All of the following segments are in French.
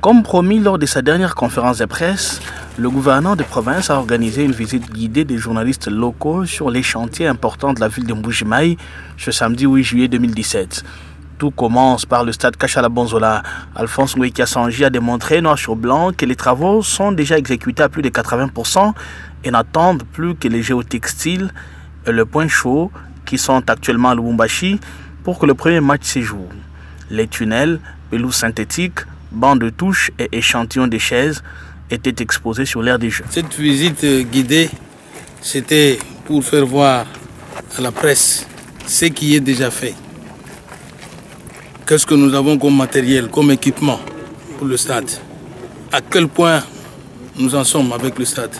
Comme promis lors de sa dernière conférence de presse, le gouverneur de province a organisé une visite guidée des journalistes locaux sur les chantiers importants de la ville de Mbuji-Mayi ce samedi 8 juillet 2017. Tout commence par le stade Kachala Bonzola. Alphonse Ngouikia-Sanji a démontré noir sur blanc que les travaux sont déjà exécutés à plus de 80% et n'attendent plus que les géotextiles et le point chaud qui sont actuellement à Lubumbashi pour que le premier match se joue. Les tunnels, pelouses synthétiques, bancs de touche et échantillons de chaises étaient exposés sur l'aire des jeux. Cette visite guidée, c'était pour faire voir à la presse ce qui est déjà fait. Qu'est-ce que nous avons comme matériel, comme équipement pour le stade? À quel point nous en sommes avec le stade?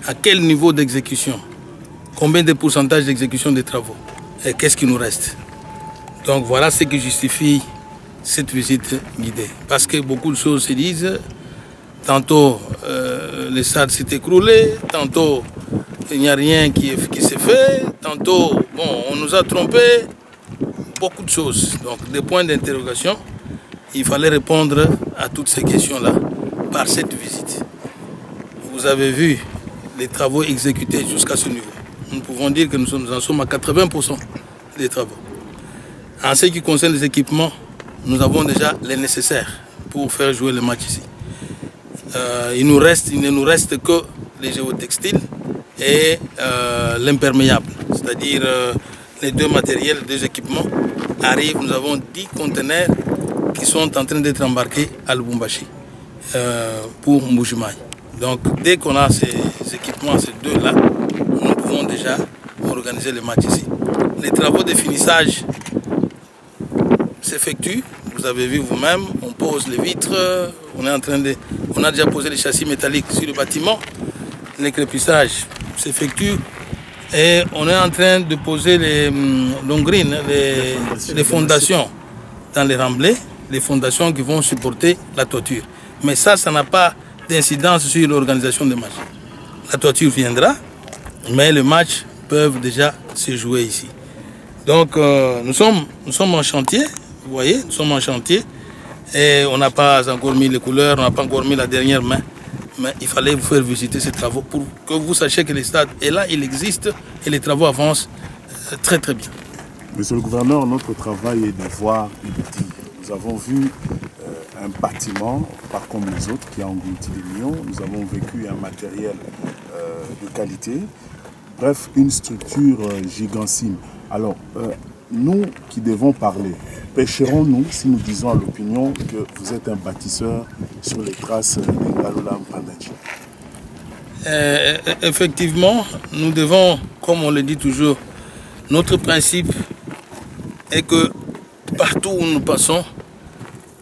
À quel niveau d'exécution? Combien de pourcentage d'exécution des travaux? Et qu'est-ce qui nous reste? Donc voilà ce qui justifie cette visite guidée. Parce que beaucoup de choses se disent. Tantôt, le stade s'est écroulé. Tantôt, il n'y a rien qui s'est fait. Tantôt, bon, on nous a trompés. Beaucoup de choses. Donc, des points d'interrogation. Il fallait répondre à toutes ces questions-là par cette visite. Vous avez vu les travaux exécutés jusqu'à ce niveau. Nous pouvons dire que nous en sommes à 80% des travaux. En ce qui concerne les équipements, nous avons déjà les nécessaires pour faire jouer le match ici. Il ne nous reste que les géotextiles et l'imperméable, c'est-à-dire les deux matériels, les deux équipements arrivent. Nous avons 10 conteneurs qui sont en train d'être embarqués à Lubumbashi pour Mbuji-Mayi. Donc dès qu'on a ces équipements, ces deux-là, nous pouvons déjà organiser le match ici. Les travaux de finissage s'effectuent. Vous avez vu vous-même, on pose les vitres, on a déjà posé les châssis métalliques sur le bâtiment. Les crépissage s'effectue et on est en train de poser les longrines, les fondations dans les remblais, les fondations qui vont supporter la toiture. Mais ça n'a pas d'incidence sur l'organisation des matchs. La toiture viendra, mais les matchs peuvent déjà se jouer ici. Donc nous sommes en chantier. Vous voyez, nous sommes en chantier et on n'a pas encore mis les couleurs, on n'a pas encore mis la dernière main. Mais il fallait vous faire visiter ces travaux pour que vous sachiez que le stade est là, il existe et les travaux avancent très très bien. Monsieur le gouverneur, notre travail est de voir et de dire. Nous avons vu un bâtiment, pas comme les autres, qui a englouti des millions. Nous avons vécu un matériel de qualité. Bref, une structure gigantesque. Alors, nous qui devons parler, pécherons-nous si nous disons à l'opinion que vous êtes un bâtisseur sur les traces d'Ngalula Mpandaji? Effectivement, nous devons, comme on le dit toujours, notre principe est que partout où nous passons,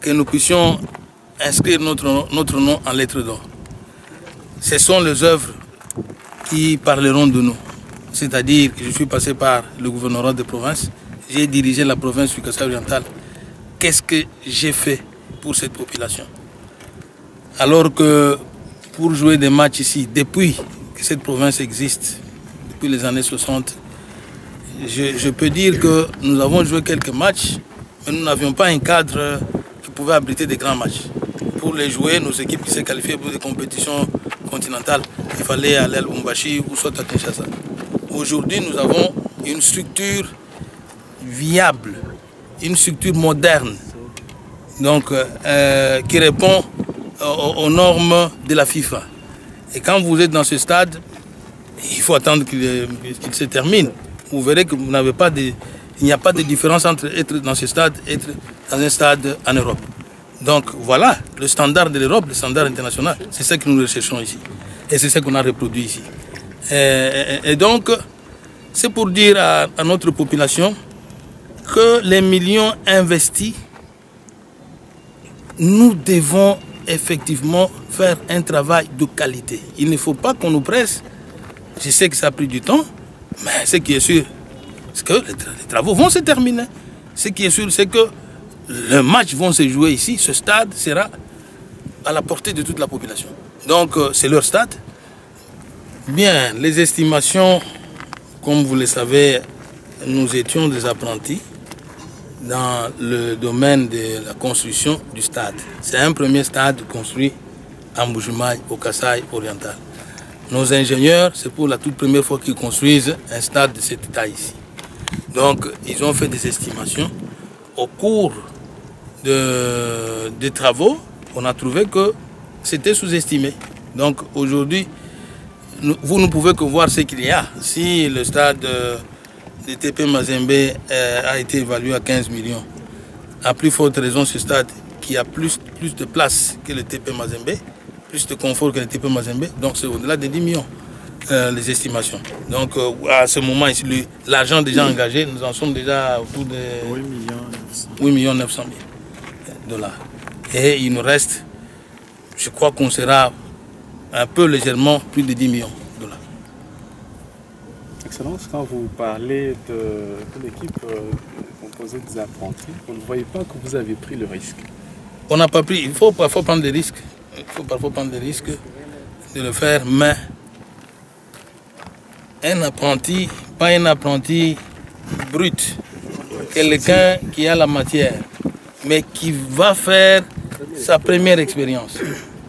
que nous puissions inscrire notre nom en lettres d'or. Ce sont les œuvres qui parleront de nous. C'est-à-dire que je suis passé par le gouvernorat de province, j'ai dirigé la province du Kasaï oriental. Qu'est-ce que j'ai fait pour cette population? Alors que pour jouer des matchs ici, depuis que cette province existe, depuis les années 60, je peux dire que nous avons joué quelques matchs, mais nous n'avions pas un cadre qui pouvait abriter des grands matchs. Pour les jouer, nos équipes qui s'est qualifiées pour des compétitions continentales, il fallait aller à Lubumbashi ou soit à Kinshasa. Aujourd'hui, nous avons une structure viable, une structure moderne, donc qui répond aux normes de la FIFA. Et quand vous êtes dans ce stade, il faut attendre qu'il se termine. Vous verrez que vous n'avez pas il n'y a pas de différence entre être dans ce stade et être dans un stade en Europe. Donc voilà, le standard de l'Europe, le standard international, c'est ça que nous recherchons ici. Et c'est ça qu'on a reproduit ici. Et donc, c'est pour dire à notre population que les millions investis, nous devons effectivement faire un travail de qualité. Il ne faut pas qu'on nous presse. Je sais que ça a pris du temps, mais ce qui est sûr, c'est que les travaux vont se terminer. Ce qui est sûr, c'est que les matchs vont se jouer ici. Ce stade sera à la portée de toute la population. Donc, c'est leur stade. Bien, les estimations, comme vous le savez, nous étions des apprentis. dans le domaine de la construction du stade. C'est un premier stade construit à Mbuji-Mayi, au Kasaï oriental. Nos ingénieurs, c'est pour la toute première fois qu'ils construisent un stade de cet état ici. Donc, ils ont fait des estimations. Au cours des travaux, on a trouvé que c'était sous-estimé. Donc, aujourd'hui, vous ne pouvez que voir ce qu'il y a. Si le stade de TP Mazembe a été évalué à 15 millions, à plus forte raison ce stade qui a plus de place que le TP Mazembe, plus de confort que le TP Mazembe, donc c'est au-delà de 10 millions les estimations. Donc à ce moment ici, l'argent déjà engagé, nous en sommes déjà autour de 8 millions 900 000 $. Et il nous reste, je crois qu'on sera un peu légèrement plus de 10 millions $. Excellence, quand vous parlez de l'équipe composée des apprentis, vous ne voyez pas que vous avez pris le risque? On n'a pas pris, il faut parfois prendre des risques. Il faut parfois prendre des risques de le faire, mais un apprenti, pas un apprenti brut, quelqu'un qui a la matière, mais qui va faire sa première expérience.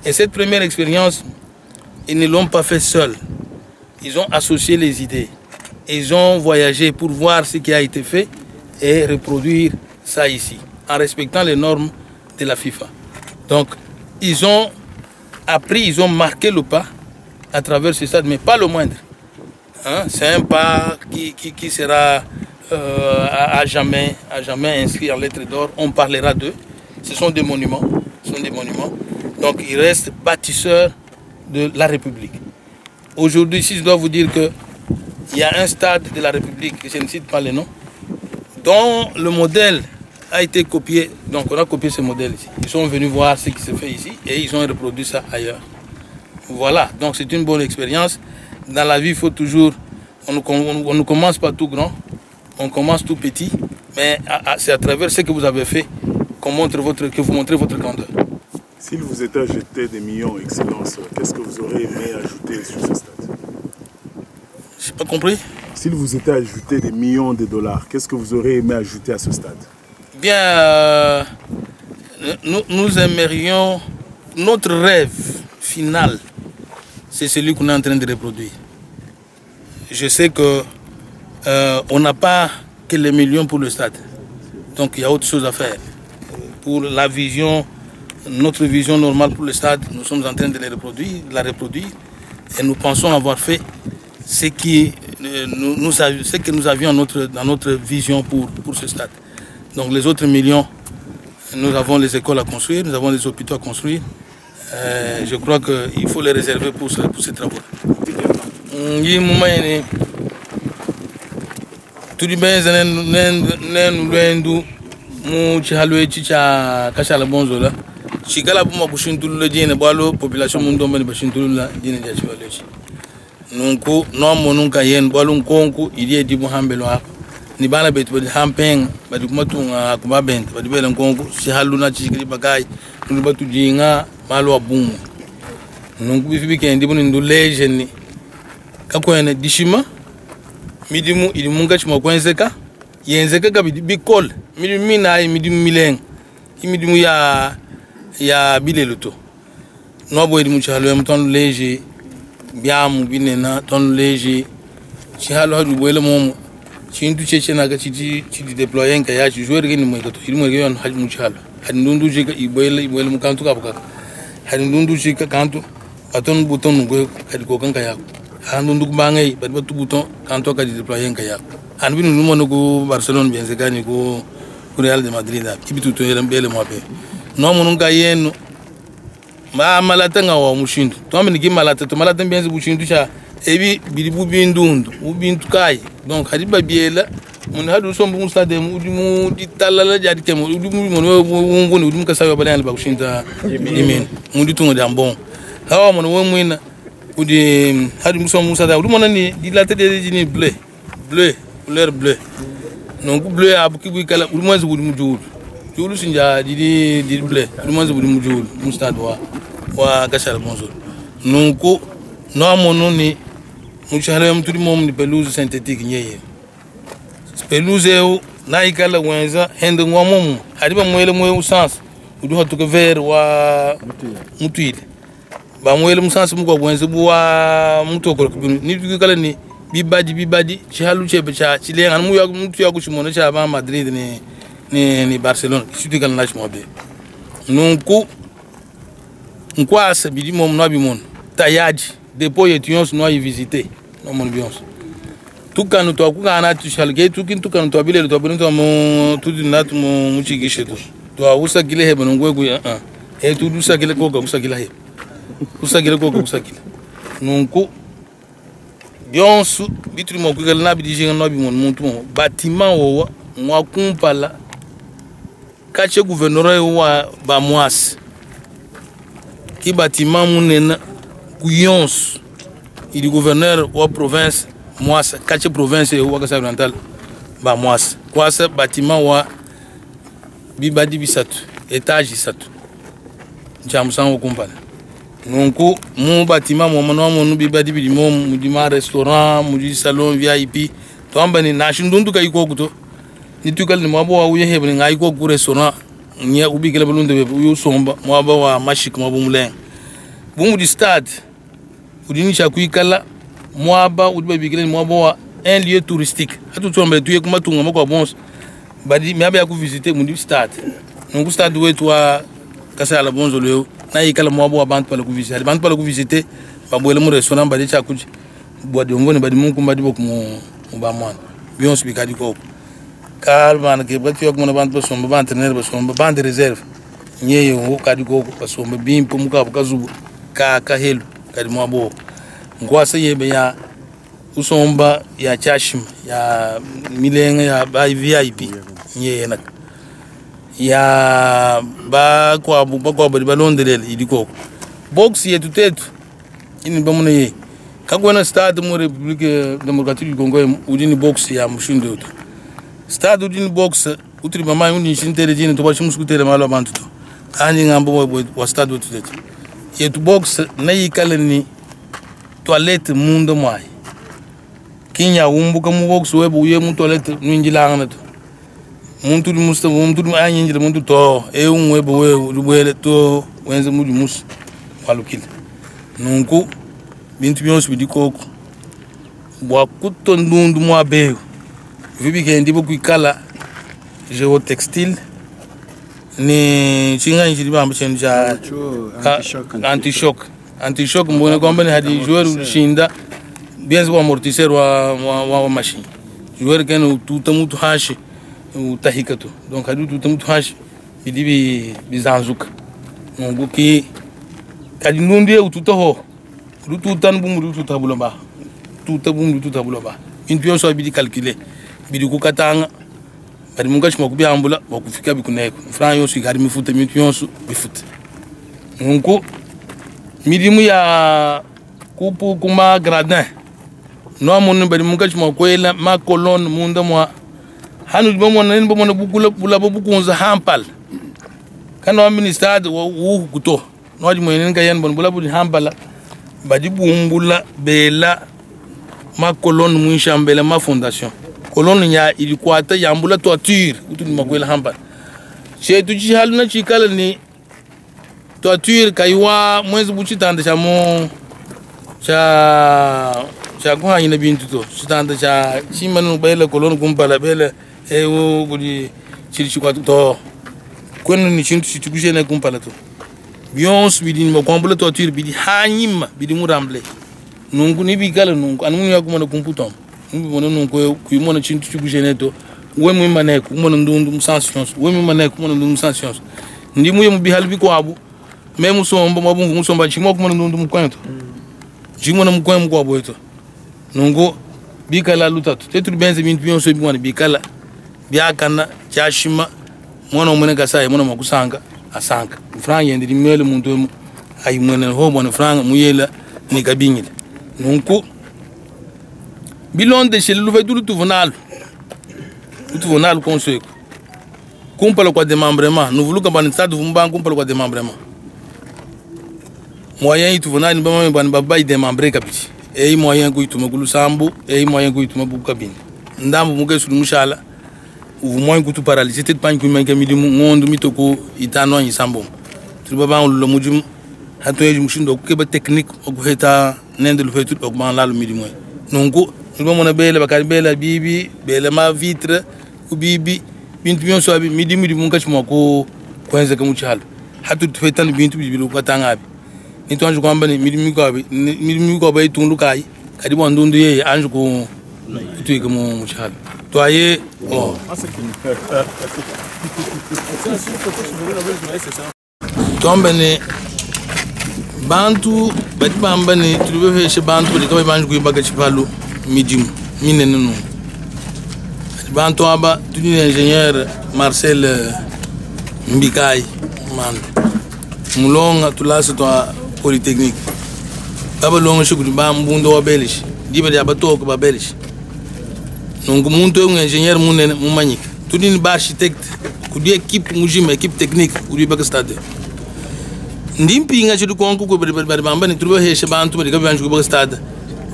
Et cette première expérience, ils ne l'ont pas fait seul. Ils ont associé les idées. Ils ont voyagé pour voir ce qui a été fait et reproduire ça ici, en respectant les normes de la FIFA. Donc, ils ont appris, ils ont marqué le pas à travers ce stade, mais pas le moindre. Hein? C'est un pas qui sera à jamais inscrit en lettres d'or. On parlera d'eux. Ce sont des monuments. Donc, ils restent bâtisseurs de la République. Aujourd'hui, si je dois vous dire qu'il y a un stade de la République, je ne cite pas le nom, dont le modèle a été copié. Donc on a copié ce modèle ici. Ils sont venus voir ce qui se fait ici et ils ont reproduit ça ailleurs. Voilà, donc c'est une bonne expérience. Dans la vie, il faut toujours, on ne commence pas tout grand, on commence tout petit, mais c'est à travers ce que vous avez fait que vous montrez votre grandeur. S'il vous était ajouté des millions, Excellence, qu'est-ce que vous aurez aimé ajouter sur ce stade? Je n'ai pas compris. S'il vous était ajouté des millions de dollars, qu'est-ce que vous aurez aimé ajouter à ce stade? Bien, nous aimerions, notre rêve final, c'est celui qu'on est en train de reproduire. Je sais que on n'a pas que les millions pour le stade. Donc il y a autre chose à faire. Pour la vision, notre vision normale pour le stade, nous sommes en train de la reproduire et nous pensons avoir fait ce que nous avions dans notre vision pour ce stade. Donc les autres millions, nous avons les écoles à construire, nous avons les hôpitaux à construire. Je crois qu'il faut les réserver pour ces travaux. Ni bana bet badi hampeng badi kumatunga kumabent badi bela nkongo si haluna chikiri bagai ndu batu jinga malo abungu nungu bifi kendi buni ndu legend kakwene dishima midimu ilimunga chima kwenzeka yenzeka kabidi bikol midimu mina midimu mileng imidimu ya bileluto nobo edimu chalo mton leje biamu binena ton leje chalo hadu boele momo chintu cheche naga chiti deployer nka ya joueur ni moikato ili moike yon haj muchalo hadundu jika iboele mukantu kabuka hadundu jika kantu aton bouton ngo kadiko kanka ya handundu bangai batu bouton kanto ka deployer nka ya anbinu numo no Barcelone Benfica ni ko Real de Madrid ibitu to yelam bele mo be no mo nka yenu ma malata nga wa mushindu to amini ki malata to malata benzi bushindu cha ebi bidibu bindundu ubintu kai donc hadiba biela mun hadu sombu mustade mu di talala jadi temo udimu mo woni udimu ka sayo badan ba kushinta yimin mu di tungo dambon hawa mo won muina udi hadu musombu musada udimu nani di la tede di ni bleu couleur bleu donc bleu abuki bu kala udimu wanzu udimu julu sinja di bleu udimu wanzu udimu julu mustade wa gashal bonjour nunku no mo noni muchale mtudi mom ni pelouse synthétique nyeye pelouse na ikala wenza hende ngwamumu adiba mwele mwe usans udu hatu ke ver wa mutuile ba mwele musans mu ko wenza bu wa muto ko ni du kala ni bibadi chalu chebe cha chilenga mu ya mutu ya kushimona cha ba Madrid ni Barcelona suti kala nash mobe nunku nkwasa bidi mom no bi mon tayaji depois étions no y visiter no mon bions tukanu to akukana tushalge tukin tukanu to abile to bonito mo tudinat mo muchigishe to awusa gile hebe ngwegu tudusa gile ko ga gile he usagile ko ga usagile nunku bionsu bitri mo kugal na bidi jinga no bi mon muntu mo bâtiment wo ngwa kumpala kache gouverneur wa ba moas ki bâtiment munena kuyons il gouverneur wa province Moas, quatre provinces et Ouagasa oriental, bah Moas. Quoi ce bâtiment wa bibadi bisatu, étage bisatu. Jamsan au compagnie. Donc mon bâtiment, mon bibadi bidimo, mon restaurant, mon salon VIP. Toi ben nation dundu kai ko kuto. Ni tukal ni mabo wa uye hebni ngai ko ku restaurant. Nya ubi kala balunde be uyo somba, mabo wa mashik mabo mulen. Bumu di stade. Udini cha kuikala Moaba ou de Biglen Moaba un lieu touristique. À tout moment, tu es comme tout le monde bon. Badi, mais avec vous visiter mon stade. Donc stade où toi, casser à la bonne zone. Na ikala Moaba bande par le visiter. Bande par le visiter. Ba boile mon restaurant badi cha kuji. Bois de ngone badi mon kumba di bok mon bamwan. Bien speak adi ko. Kalman ke bati yok mon bande person ba entraîneur ba son ba bande réserve. Nyeye wo kadi ko parce que bim pum ka zubu ka helu kadi Moaba. Ngwasa yebe ya usomba ya chashim ya milenga ya ba VIP nye nak ya ba kwa ba londele idiko box yetu tetu ini bamuna ye kagwana stade mo République démocratique du Congo udini box ya mushindo to stade udini box utri mama uni shintere jini to bashim skutere malo bantu to ani ngambo wa stade wetu tetu yetu box na yikala ni toilette mundo mai kinya umbuka mu box webo ye mu toilette nwinjilanga na to muntu di musta muntu di anyinjira muntu to webo we rubele to wenze mu di mus walukile nunku bintu byonse bidikoko bwa kutondundu mu abe vibi kendi bo kuikala géotextile ni chinga njiri bamba chenja anti-choc mbona kwamba ni hadi joueur shinda bien wa amortisseur wa machine joueur kana tuta mutu hashi utahikato donc hadi tuta mutu hashi bidibi bizanzuka ngo ki kadi nunde ututa ho tutan bumu tuta bulamba tuta bumu tuta bulamba in pion so bidi calculer bidi ku katanga badi munga chimo kubi ambula bakufika bikuneko fran yo su gari mifuta mipion su bifuta ngo midimu ya kupu kuma gradin no mon bari mun kachmo koyela ma colonne munda mo hanu bomo nan bomo bukula bula bukunza hampal kana ministad wo kuto no di moyen nga yan bon bula bu hampala badi bumbula bela ma colonne mun chambela ma fondation colonne nya ilikwata yambula toiture utuni makwela hampal chetu ji haluna chikala ni toiture kaiwa mwezi buchitanda cha kwa ina bintu to chitanda cha chimanu bele kolon kumpala bele ewo gudi chirichi kwa to kwenu ni chintu chitukuje na kumpala to bions bidi mo kwambula toiture bidi hanyima bidi muramble nungu ni bigala nungu anu ya kuma na kumputom nungu mona nungu kuimona chintu chitukuje neto we mwima neku mona ndundu musansions we mwima neku mona ndundu musansions ndimu ye mubihalbi ko abu mesmo somba mabungu musomba chimo kuma ndundu mukwento chimo na mukwento kwa boito nungo bikala lutatu tetu benze bintu byonso bimwana bikala byakana cyashima mwana umene gasaye mwana makusanga asanka franga yendiri mele muntu mu ayi mwana ho mwana franga muyela ni kabinyile nunku bilonde chez le vedulu tuvonal conseil kumpala kwa démembrement nous voulons que ban stade vumba kumpala kwa démembrement moyen ituvonal ni bama ban baba démembrer kapiti moyen ko ituma kulu sambu moyen ko ituma bu kabine ndambu muke sulu mushala o moins que tu paralysé te pas que mais midi mundo mitoko itano ensemble tu vas pas le mujum hato e mushindo ke ba technique o heta nende le fait tout augment là le midi moins donc tu vas mona bele bakari bele bibi bele ma vitre ou bibi bintu bion so abi midi mun ka chimo ko kwenza ka muchalo hato tu fait tan bintu bibi ko tanga abi ni to anju ko ambani midi ko ba itundu kai kadi bon ndundu ye anju ko tu ko muchalo to aye oh tombene bantu bati bambane tulube feshe bantu de kama banju kuibaga chipalo midimu minenenu bantu aba tuni ingénieur Marcel Mbikai mando mulonga tulasa to polytechnique baba longa shukudi bambundo wa belish dibe ya batoko ba belish nungu muntu un ingénieur munene mumanyika tuni ba architecte kudi équipe mujima équipe technique kudi baga stade ndimpinga chidu konku ko bari bamba ni truba heshe bantu bari kabanju ko baga stade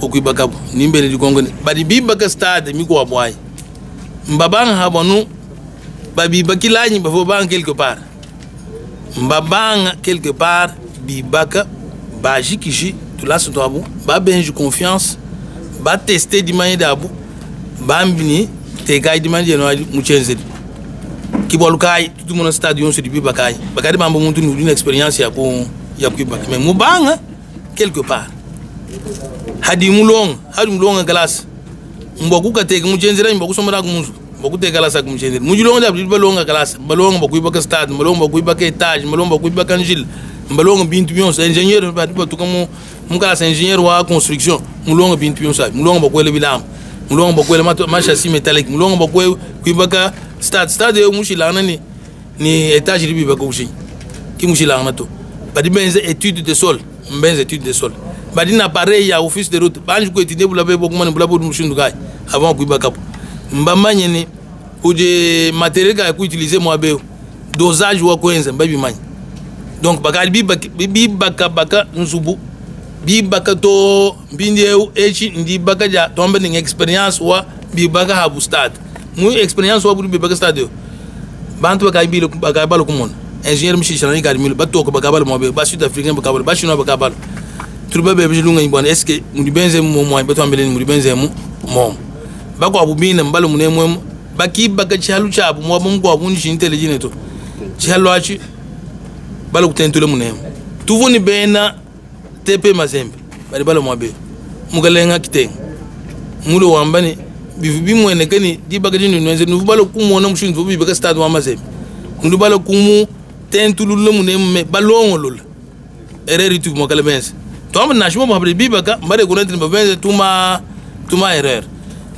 okuiba kabo nimbele di kongo bari biba ka stade mi ko abwai mbabanga habonu babi bakilanyi bafo bang quelque part mbabanga quelque part bibaka baji kishi tulaso to abu ba benju confiance ba tester di manye dabu bambini te gay di manye no muchenzeli kibolu kai tout mon stadion sur du bibakai bakari bamba muntu une expérience ya kuibaka mais mubanga quelque part hadi mulonga glace mboku kateka muchenzela mboku somara kumunzu mboku te glace kumchenzela mujulonga dabli balonga glace balonga bakuibaka stade balonga bakuibaka etage balonga bakuibaka njil balonga bintu bion ingénieur ba tu comme mon glace ingénieur wa construction mulonga bintu bion sa mulonga bakuele bilam mulonga bakuele machassis métallique mulonga bakuele kuibaka stade yo mushilana ni étage libi bako ushi ki mushilana to badi benze étude de sol benze étude de sol badi na pareil ya office de route banju ko étudier bula be boko man bula bo mushindu kai avant ku baka mbamanye ni uje matériel ka ku utiliser mo abe dosage wa koenza mbabi manye donc bakali bi baka nzubu bi baka to mbindeu echi ndi baka ja tombe ni expérience wa bi baka habu stade mu expérience wa bi baka stade bantu baka balo kumon ingénieur michi chalani ka mil bato ko baka balo mo be ba sud africain baka balo ba chinois baka balo turba be lunga ibon est ce que mu benze mo mo bato ambele mu benze mu mom bako abu bina mbalo mu ne mo baki baka chalu chabu mo bum ko abu ni intelligent to chalu achi balo kutentule mu ne tuvuni bena tepe mazembe bali balo mo be mugalenga kiteng mulo wambani bivubi mwene kani di bagaji ni nwenze nuvu balo kumu ona mushin vubi baga stade wa mazembe ndu balo kumu tentulu lumu ne me balongo lul erreur tu mo kala bense to am nashimo mo habri bibaka mbare ko nentri bense tuma erreur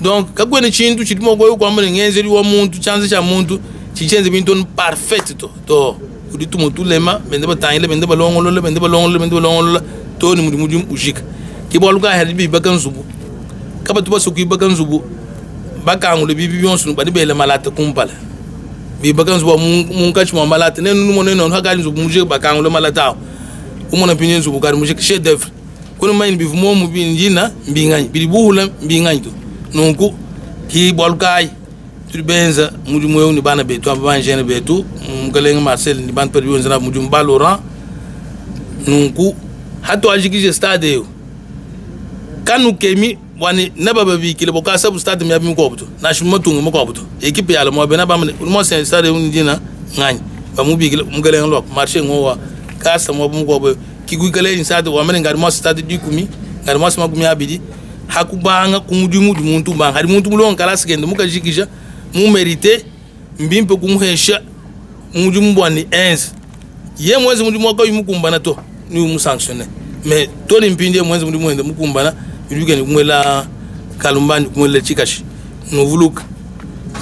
donc kakwe chintu chitimo ko ko amane ngenzeri wa muntu chance cha muntu chichenze bintu parfait to udi tumo tulema bende batanyile bende balongo lul bende balongo to ni mudum ushika kibolu ka hadi bibaka nzubu kaba tuba soki baka nzubu baka ngule bibi yonsu bani bele malata kumpala bi baka nzubu mun kachimo malata ne numo ne non haka nzubu muje baka ngule malata umona pinyen nzubu kar muje chef d'œuvre kono mayin bi fumo mu bi njina mbingani bi buhula mbingani to nonku ki bolkai tu benza muju moyo ni bana be to ba ngene be to mgalenga Marcel ni ban perion zana muju mbaloran nonku hato ajiki stade yo kanu kemi wani naba bi kile boka sabu stade mi abi ko buto na shuma tungu mo ko buto equipe ya mo be na ba mo sen stade un dina ngani ba mu bi kile mu gele nglo marché ngowa kasa mo bu ko be ki gu gele stade wa men ngar mo stade du kumi ngar mo sama kumi abidi hakubanga kumudu muntu banga hari muntu mulon kala sigende muka jikija mu mérité mbimpe kumuhesha mudu mbwani 11 ye mwezi mudu mo ko yimukumbana to ni mu sanctionner mais to ni mpinde mwezi mudu mwende mukumbana yugeni kumwela kalumbani kumwela chikashi novuluka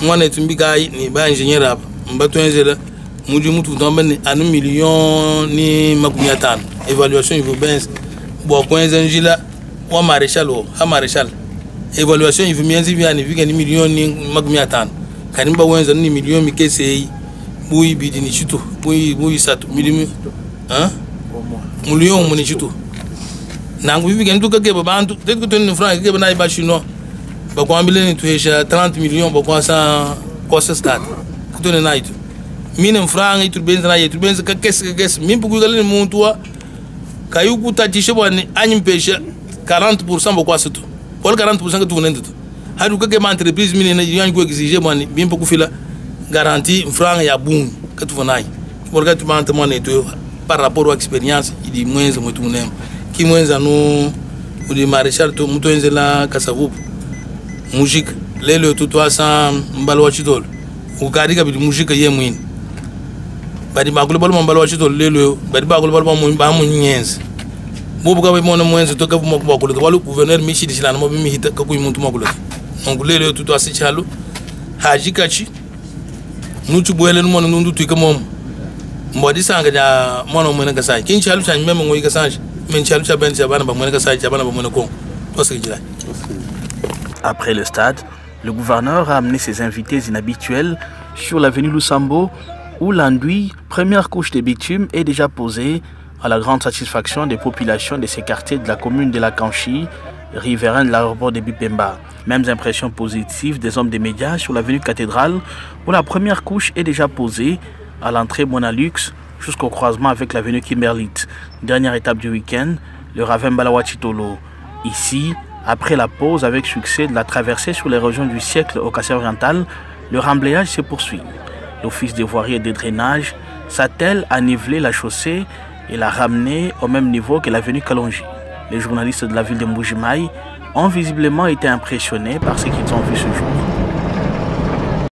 mwana etumbikai ni ba ingénieur hapa mbato enzela muju mutu tombani anu million ni makumi 5 évaluation il faut bien bo kwenza njila wa maréchal o ha maréchal évaluation il faut mienzi biani vigeni million ni makumi 5 kanimba wenza ni million mikesei buyi bidini chitu buyi satu million hein million muni chitu nangu vivi kentu kake babantu tetko toni franc kake bana ba chino ba kwambile ni tuhesha 30 millions ba kwa 100 posta stade que tu não é isso minem franga e tudo bem que aquece mim porque galera muito caiu com tá tiche bom anime peixe 40% bo quase tudo qual 40% que tu não entende aí o que é uma entreprise menina e ango exige bom bem pouco fila garantir franga ya bom que tu vai porque tu mantém money tu par rapport à expérience e de moins muito nem que moins no o de marechal tu muito enze lá caçavu música lelo tu asa mbalo chidol o cara que de música é muito badi bagulho balo mbalo chidol lelo badi bagulho balo muito ba muito nyense bobo ka mo na moense to ka mo bagulho walo gouverneur michi de silana mo mi hita ka ku muito bagulho donc lelo tu asa chalo haji kachi nutu boele no mo nundu tu ka mo mbodi sanga ja mo no mo na ka sai kin chalo chan memo ngoi ka sai men chalo cha ben cha bana ba mo na ka sai cha bana ba mo na ko to se jira. Après le stade, le gouverneur a amené ses invités inhabituels sur l'avenue Lusambo où l'enduit, première couche de bitume, est déjà posée à la grande satisfaction des populations de ces quartiers de la commune de la Kanchi, riveraine de l'aéroport de Bipemba. Mêmes impressions positives des hommes des médias sur l'avenue Cathédrale où la première couche est déjà posée à l'entrée Monalux jusqu'au croisement avec l'avenue Kimberlite. Dernière étape du week-end, le ravin Balawachitolo. Ici, après la pause avec succès de la traversée sur les régions du siècle au Kassai oriental, le remblayage se poursuit. L'office des voiries et de drainage s'attelle à niveler la chaussée et la ramener au même niveau que l'avenue Kalonji. Les journalistes de la ville de Mbuji-Mayi ont visiblement été impressionnés par ce qu'ils ont vu ce jour.